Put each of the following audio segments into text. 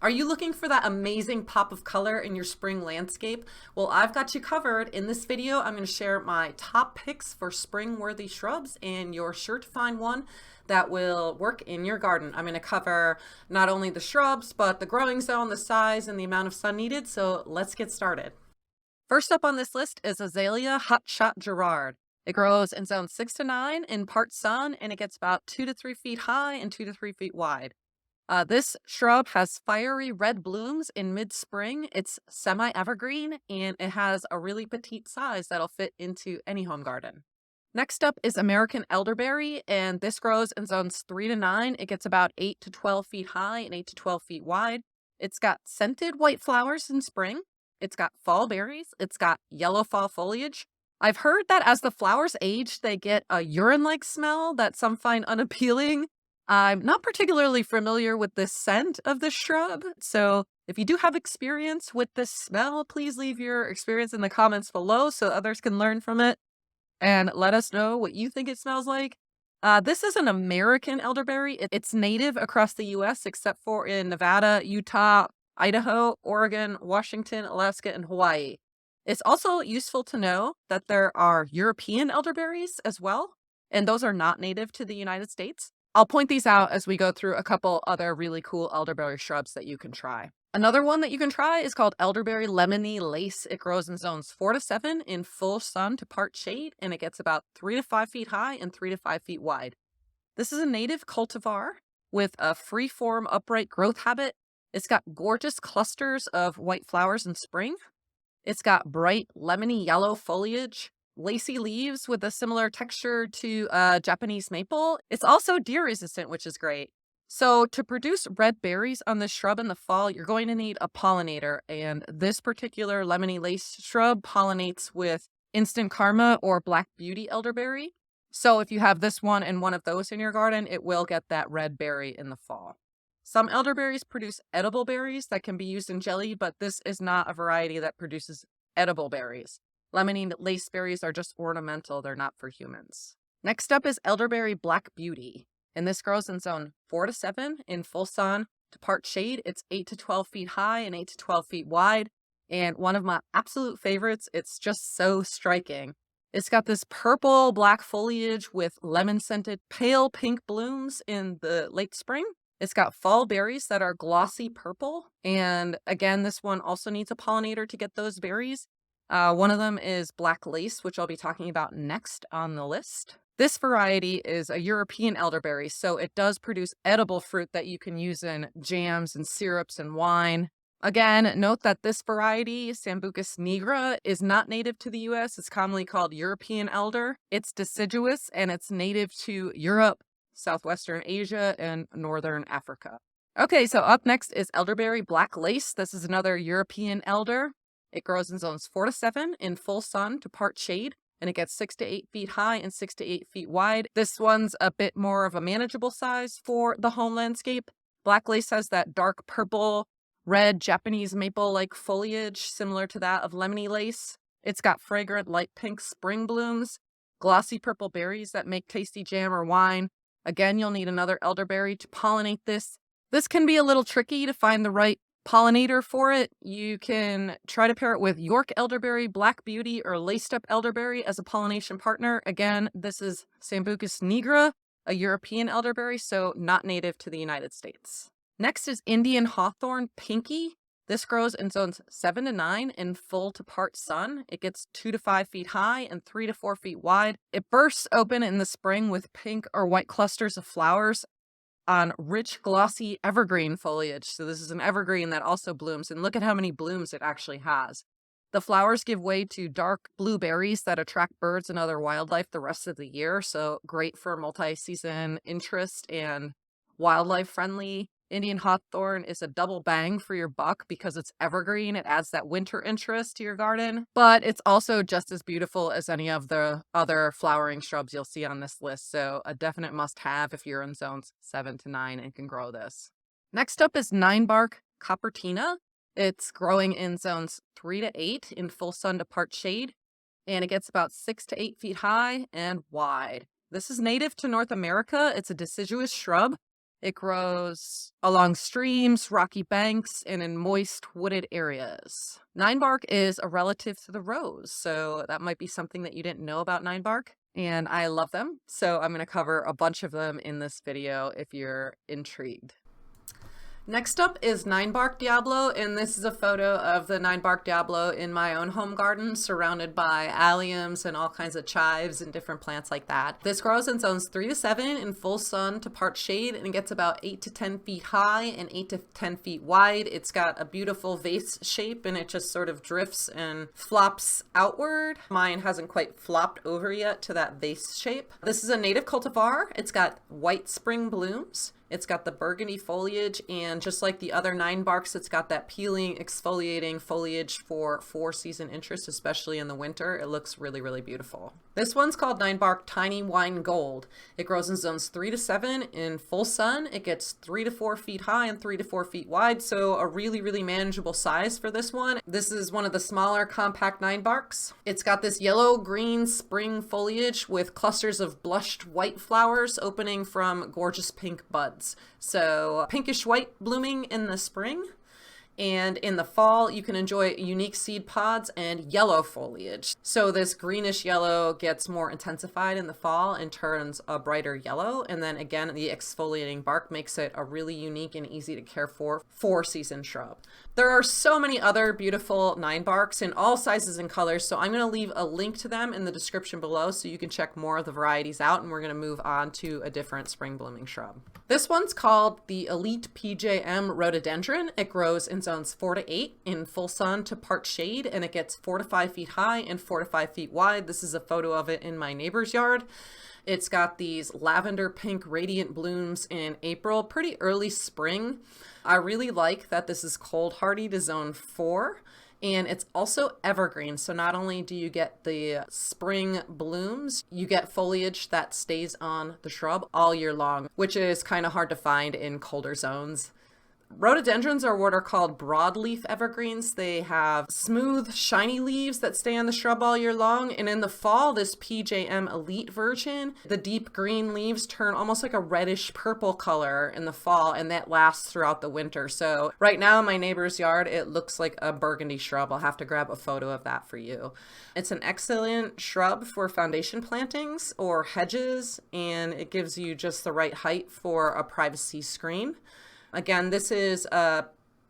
Are you looking for that amazing pop of color in your spring landscape? Well, I've got you covered. In this video, I'm going to share my top picks for spring-worthy shrubs, and you're sure to find one that will work in your garden. I'm going to cover not only the shrubs, but the growing zone, the size, and the amount of sun needed, so let's get started. First up on this list is Azalea Hotshot Gerard. It grows in zone 6 to 9 in part sun, and it gets about 2 to 3 feet high and 2 to 3 feet wide. This shrub has fiery red blooms in mid-spring. It's semi-evergreen, and it has a really petite size that'll fit into any home garden. Next up is American Elderberry, and this grows in zones 3 to 9. It gets about 8 to 12 feet high and 8 to 12 feet wide. It's got scented white flowers in spring. It's got fall berries. It's got yellow fall foliage. I've heard that as the flowers age, they get a urine-like smell that some find unappealing. I'm not particularly familiar with the scent of this shrub, so if you do have experience with this smell, please leave your experience in the comments below so others can learn from it and let us know what you think it smells like. This is an American elderberry. It's native across the US except for in Nevada, Utah, Idaho, Oregon, Washington, Alaska, and Hawaii. It's also useful to know that there are European elderberries as well, and those are not native to the United States. I'll point these out as we go through a couple other really cool elderberry shrubs that you can try. Another one that you can try is called Elderberry Lemony Lace. It grows in zones 4 to 7 in full sun to part shade, and it gets about 3 to 5 feet high and 3 to 5 feet wide. This is a native cultivar with a free-form upright growth habit. It's got gorgeous clusters of white flowers in spring. It's got bright lemony yellow foliage, lacy leaves with a similar texture to Japanese maple. It's also deer resistant, which is great. So to produce red berries on this shrub in the fall, you're going to need a pollinator. And this particular lemony lace shrub pollinates with instant karma or black beauty elderberry. So if you have this one and one of those in your garden, it will get that red berry in the fall. Some elderberries produce edible berries that can be used in jelly, but this is not a variety that produces edible berries. Lemony lace berries are just ornamental. They're not for humans. Next up is Elderberry Black Beauty, and this grows in zone 4 to 7 in full sun to part shade. It's 8 to 12 feet high and 8 to 12 feet wide, and one of my absolute favorites. It's just so striking. It's got this purple black foliage with lemon-scented pale pink blooms in the late spring. It's got fall berries that are glossy purple, and again, this one also needs a pollinator to get those berries. One of them is black lace, which I'll be talking about next on the list. This variety is a European elderberry, so it does produce edible fruit that you can use in jams and syrups and wine. Again, note that this variety, Sambucus nigra, is not native to the US. It's commonly called European elder. It's deciduous and it's native to Europe, Southwestern Asia, and Northern Africa. Okay, so up next is Elderberry Black Lace. This is another European elder. It grows in zones 4 to 7 in full sun to part shade, and it gets 6 to 8 feet high and 6 to 8 feet wide. This one's a bit more of a manageable size for the home landscape. Black lace has that dark purple, red Japanese maple-like foliage similar to that of lemony lace. It's got fragrant light pink spring blooms, glossy purple berries that make tasty jam or wine. Again, you'll need another elderberry to pollinate this. This can be a little tricky to find the right pollinator for it. You can try to pair it with York elderberry, black beauty, or laced up elderberry as a pollination partner. Again, this is Sambucus nigra, a European elderberry, so not native to the United States. Next is Indian hawthorn pinky. This grows in zones 7 to 9 in full to part sun. It gets 2 to 5 feet high and 3 to 4 feet wide. It bursts open in the spring with pink or white clusters of flowers on rich, glossy evergreen foliage. So this is an evergreen that also blooms, and look at how many blooms it actually has. The flowers give way to dark blue berries that attract birds and other wildlife the rest of the year, so great for multi-season interest and wildlife-friendly. Indian hawthorn is a double bang for your buck because it's evergreen. It adds that winter interest to your garden, but it's also just as beautiful as any of the other flowering shrubs you'll see on this list. So a definite must-have if you're in zones 7 to 9 and can grow this. Next up is Ninebark Coppertina. It's growing in zones 3 to 8 in full sun to part shade, and it gets about 6 to 8 feet high and wide. This is native to North America. It's a deciduous shrub. It grows along streams, rocky banks, and in moist wooded areas. Ninebark is a relative to the rose, so that might be something that you didn't know about ninebark. And I love them, so I'm going to cover a bunch of them in this video if you're intrigued. Next up is Ninebark Diablo, and this is a photo of the Ninebark Diablo in my own home garden, surrounded by alliums and all kinds of chives and different plants like that. This grows in zones 3 to 7 in full sun to part shade, and it gets about 8 to 10 feet high and 8 to 10 feet wide. It's got a beautiful vase shape, and it just sort of drifts and flops outward. Mine hasn't quite flopped over yet to that vase shape. This is a native cultivar. It's got white spring blooms. It's got the burgundy foliage, and just like the other ninebarks, it's got that peeling, exfoliating foliage for 4-season interest, especially in the winter. It looks really, really beautiful. This one's called Ninebark Tiny Wine Gold. It grows in zones 3 to 7 in full sun. It gets 3 to 4 feet high and 3 to 4 feet wide, so a really, really manageable size for this one. This is one of the smaller compact ninebarks. It's got this yellow-green spring foliage with clusters of blushed white flowers opening from gorgeous pink buds. So pinkish white blooming in the spring, and in the fall you can enjoy unique seed pods and yellow foliage. So this greenish yellow gets more intensified in the fall and turns a brighter yellow, and then again the exfoliating bark makes it a really unique and easy to care for 4-season shrub. There are so many other beautiful ninebarks in all sizes and colors, so I'm going to leave a link to them in the description below so you can check more of the varieties out, and we're going to move on to a different spring blooming shrub. This one's called the Elite PJM Rhododendron. It grows in zones 4 to 8 in full sun to part shade, and it gets 4 to 5 feet high and 4 to 5 feet wide. This is a photo of it in my neighbor's yard. It's got these lavender pink radiant blooms in April, pretty early spring. I really like that this is cold hardy to zone 4, and it's also evergreen. So not only do you get the spring blooms, you get foliage that stays on the shrub all year long, which is kind of hard to find in colder zones. Rhododendrons are what are called broadleaf evergreens. They have smooth, shiny leaves that stay on the shrub all year long. And in the fall, this PJM Elite version, the deep green leaves turn almost like a reddish purple color in the fall, and that lasts throughout the winter. So right now in my neighbor's yard, it looks like a burgundy shrub. I'll have to grab a photo of that for you. It's an excellent shrub for foundation plantings or hedges, and it gives you just the right height for a privacy screen. Again, this is a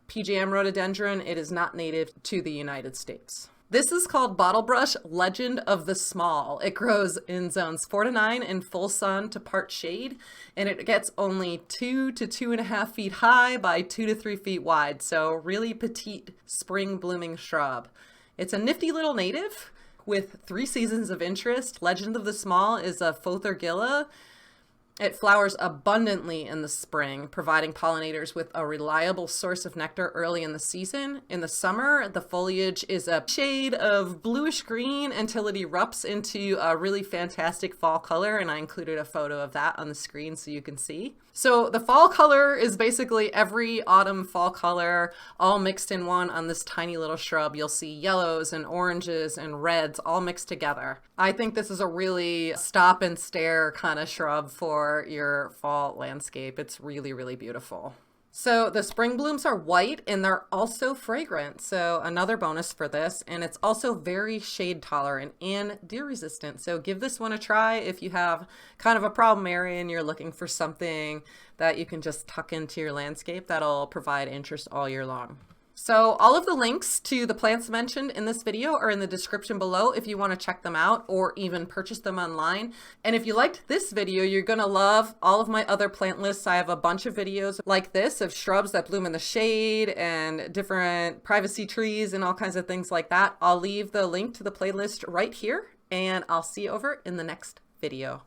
PJM rhododendron. It is not native to the United States. This is called Bottlebrush Legend of the Small. It grows in zones 4 to 9 in full sun to part shade, and it gets only 2 to 2.5 feet high by 2 to 3 feet wide. So really petite spring blooming shrub. It's a nifty little native with 3 seasons of interest. Legend of the Small is a Fothergilla. It flowers abundantly in the spring, providing pollinators with a reliable source of nectar early in the season. In the summer, the foliage is a shade of bluish green until it erupts into a really fantastic fall color, and I included a photo of that on the screen so you can see. So the fall color is basically every autumn fall color all mixed in one on this tiny little shrub. You'll see yellows and oranges and reds all mixed together. I think this is a really stop and stare kind of shrub for your fall landscape. It's really, really beautiful. So the spring blooms are white, and they're also fragrant. So another bonus for this, and it's also very shade tolerant and deer resistant. So give this one a try if you have kind of a problem area and you're looking for something that you can just tuck into your landscape that'll provide interest all year long. So all of the links to the plants mentioned in this video are in the description below if you want to check them out or even purchase them online. And if you liked this video, you're going to love all of my other plant lists. I have a bunch of videos like this of shrubs that bloom in the shade and different privacy trees and all kinds of things like that. I'll leave the link to the playlist right here, and I'll see you over in the next video.